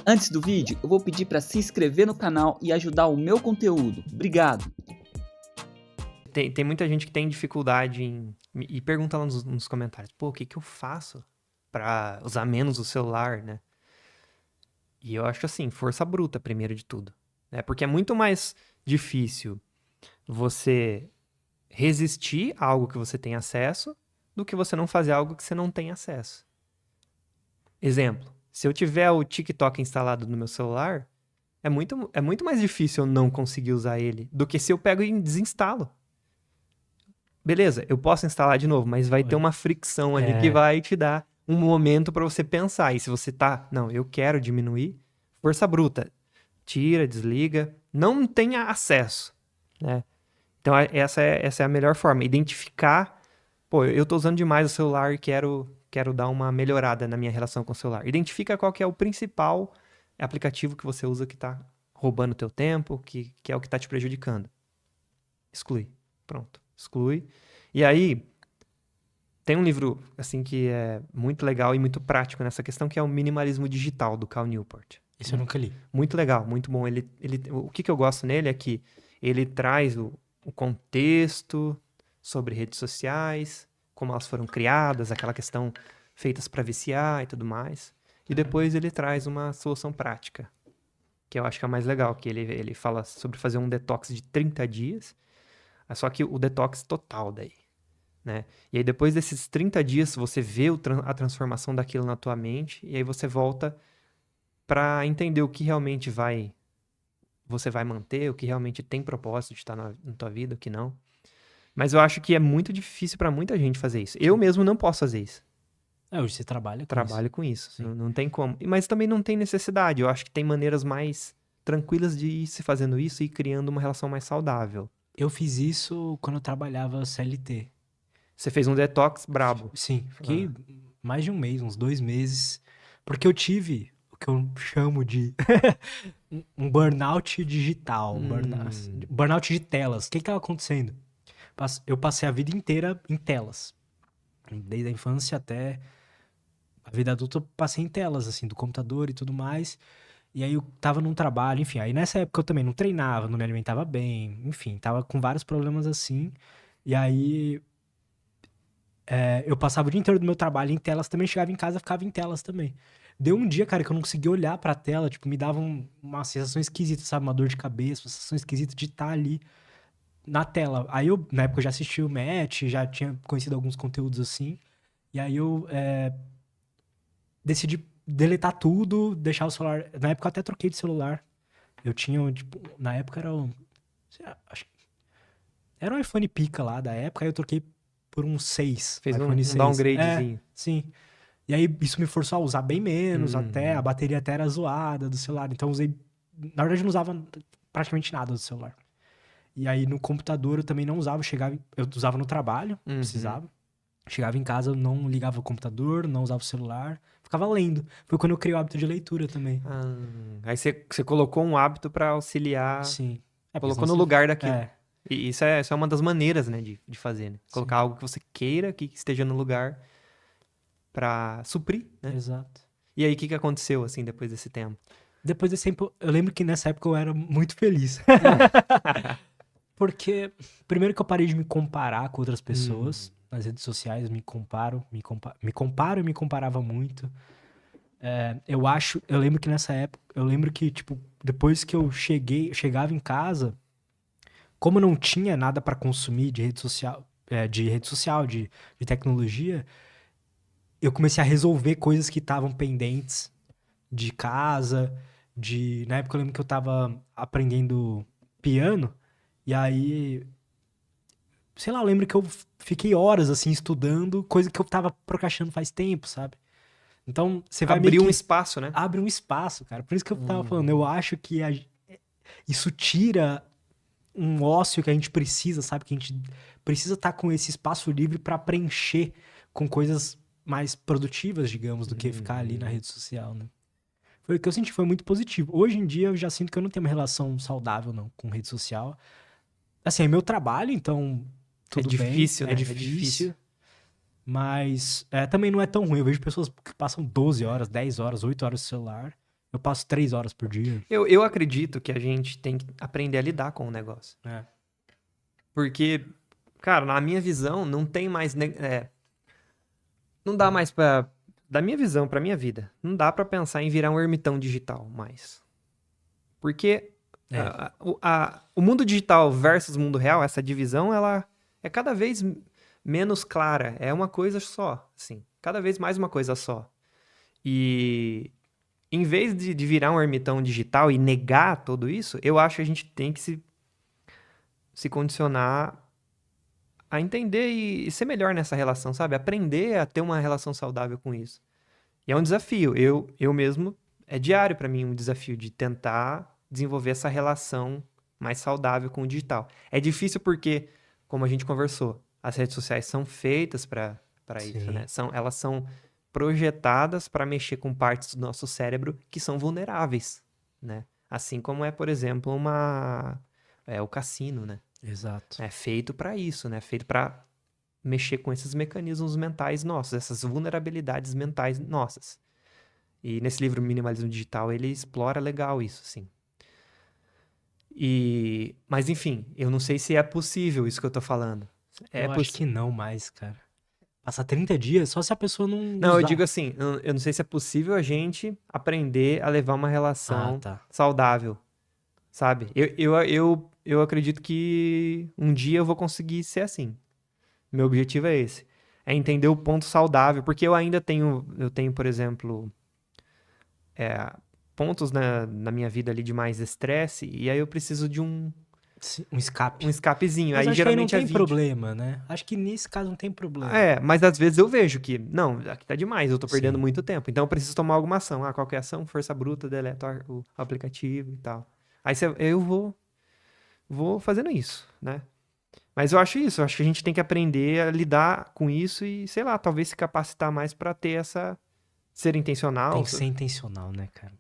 Antes do vídeo, eu vou pedir para se inscrever no canal e ajudar o meu conteúdo. Obrigado! Tem muita gente que tem dificuldade e pergunta lá nos comentários, pô, o que eu faço pra usar menos o celular, né? E eu acho assim, força bruta primeiro de tudo, né? Porque é muito mais difícil você resistir a algo que você tem acesso do que você não fazer algo que você não tem acesso. Exemplo, se eu tiver o TikTok instalado no meu celular, é muito mais difícil eu não conseguir usar ele do que se eu pego e desinstalo. Beleza, eu posso instalar de novo, mas vai ter uma fricção ali que vai te dar um momento pra você pensar. E se você não, eu quero diminuir, força bruta. Tira, desliga, não tenha acesso, né? Então essa é a melhor forma, identificar, pô, eu tô usando demais o celular e quero dar uma melhorada na minha relação com o celular. Identifica qual que é o principal aplicativo que você usa que tá roubando o teu tempo, que é o que tá te prejudicando. Exclui. Pronto. Exclui. E aí, tem um livro, assim, que é muito legal e muito prático nessa questão, que é o Minimalismo Digital, do Cal Newport. Esse eu nunca li. Muito legal, muito bom. O que eu gosto nele é que ele traz o contexto sobre redes sociais, como elas foram criadas, aquela questão feitas para viciar e tudo mais. E depois ele traz uma solução prática, que eu acho que é mais legal, que ele fala sobre fazer um detox de 30 dias, só que o detox total daí, né? E aí depois desses 30 dias você vê a transformação daquilo na tua mente e aí você volta para entender o que realmente você vai manter, o que realmente tem propósito de estar na tua vida, o que não. Mas eu acho que é muito difícil para muita gente fazer isso. Eu mesmo não posso fazer isso. Hoje você trabalha com isso. Sim. Não tem como. Mas também não tem necessidade. Eu acho que tem maneiras mais tranquilas de ir se fazendo isso e ir criando uma relação mais saudável. Eu fiz isso quando eu trabalhava CLT. Você fez um detox brabo. Sim, fiquei mais de um mês, uns 2 meses. Porque eu tive o que eu chamo de um burnout digital. Burnout de telas. O que estava acontecendo? Eu passei a vida inteira em telas. Desde a infância até a vida adulta, eu passei em telas, assim, do computador e tudo mais. E aí eu tava num trabalho, enfim. Aí nessa época eu também não treinava, não me alimentava bem. Enfim, tava com vários problemas assim. E aí eu passava o dia inteiro do meu trabalho em telas também, chegava em casa, ficava em telas também. Deu um dia, cara, que eu não conseguia olhar pra tela, tipo, me dava uma sensação esquisita, sabe? Uma dor de cabeça, uma sensação esquisita de estar ali na tela. Aí na época eu já assisti o Match, já tinha conhecido alguns conteúdos assim. E aí eu decidi deletar tudo, deixar o celular. Na época eu até troquei de celular. Eu tinha, tipo, na época era um iPhone pica lá da época, aí eu troquei por um 6. Fez iPhone um 6. downgradezinho. Sim. E aí isso me forçou a usar bem menos, até a bateria até era zoada do celular. Então eu usei. Na verdade, eu não usava praticamente nada do celular. E aí no computador eu também não usava, eu usava no trabalho, precisava. Chegava em casa, eu não ligava o computador, não usava o celular, ficava lendo. Foi quando eu criei o hábito de leitura também. Aí você colocou um hábito pra auxiliar. Sim. Colocou no lugar daquilo. E isso é uma das maneiras, né, de fazer, né? Colocar algo que você queira que esteja no lugar pra suprir, né? Exato. E aí, o que aconteceu, assim, depois desse tempo? Depois desse tempo, eu lembro que nessa época eu era muito feliz. Porque, primeiro que eu parei de me comparar com outras pessoas. Nas redes sociais, me comparo e me comparava muito. Eu lembro que nessa época, tipo, depois que eu chegava em casa, como eu não tinha nada pra consumir de rede social, de tecnologia, eu comecei a resolver coisas que estavam pendentes de casa, na época eu lembro que eu tava aprendendo piano, e aí, sei lá, eu lembro que eu fiquei horas, assim, estudando, coisa que eu tava procrastinando faz tempo, sabe? Então, você vai abrir um espaço, né? Abre um espaço, cara. Por isso que eu tava falando, eu acho que isso tira um ócio que a gente precisa, sabe? Que a gente precisa estar com esse espaço livre pra preencher com coisas mais produtivas, digamos, do que ficar ali na rede social, né? Foi o que eu senti, foi muito positivo. Hoje em dia eu já sinto que eu não tenho uma relação saudável, não, com rede social. Assim, é meu trabalho, então tudo bem. Difícil, né? É difícil. Mas também não é tão ruim. Eu vejo pessoas que passam 12 horas, 10 horas, 8 horas no celular. Eu passo 3 horas por dia. Eu acredito que a gente tem que aprender a lidar com o negócio. É. Porque, cara, na minha visão, não tem mais... não dá mais pra... Da minha visão, pra minha vida, não dá pra pensar em virar um ermitão digital mais. Porque o mundo digital versus o mundo real, essa divisão, ela é cada vez menos clara. É uma coisa só, assim. Cada vez mais uma coisa só. E em vez de virar um ermitão digital e negar tudo isso, eu acho que a gente tem que se condicionar a entender e ser melhor nessa relação, sabe? Aprender a ter uma relação saudável com isso. E é um desafio. Eu mesmo, é diário pra mim um desafio de tentar desenvolver essa relação mais saudável com o digital. É difícil porque, como a gente conversou, as redes sociais são feitas para isso, né? Elas são projetadas para mexer com partes do nosso cérebro que são vulneráveis, né? Assim como é, por exemplo, o cassino, né? Exato. É feito para isso, né? Feito para mexer com esses mecanismos mentais nossos, essas vulnerabilidades mentais nossas. E nesse livro Minimalismo Digital, ele explora legal isso, sim. Mas enfim, eu não sei se é possível isso que eu tô falando. Eu acho que não mais, cara. Passar 30 dias só se a pessoa não Não, eu usar. digo assim, eu não sei se é possível a gente aprender a levar uma relação tá. saudável, sabe? Eu acredito que um dia eu vou conseguir ser assim. Meu objetivo é esse. É entender o ponto saudável, porque eu tenho, por exemplo, pontos na minha vida ali de mais estresse, e aí eu preciso de um escape. Um escapezinho. Mas aí acho geralmente que aí não tem vídeo. problema, né? Acho que nesse caso não tem problema. Mas às vezes eu vejo que, não, aqui tá demais, eu tô perdendo muito tempo. Então eu preciso tomar alguma ação. Qual que é a ação? Força bruta, deleto o aplicativo e tal. Aí eu vou fazendo isso, né? Mas eu acho isso, eu acho que a gente tem que aprender a lidar com isso e, sei lá, talvez se capacitar mais pra ter ser intencional. Tem que ser intencional, né, cara?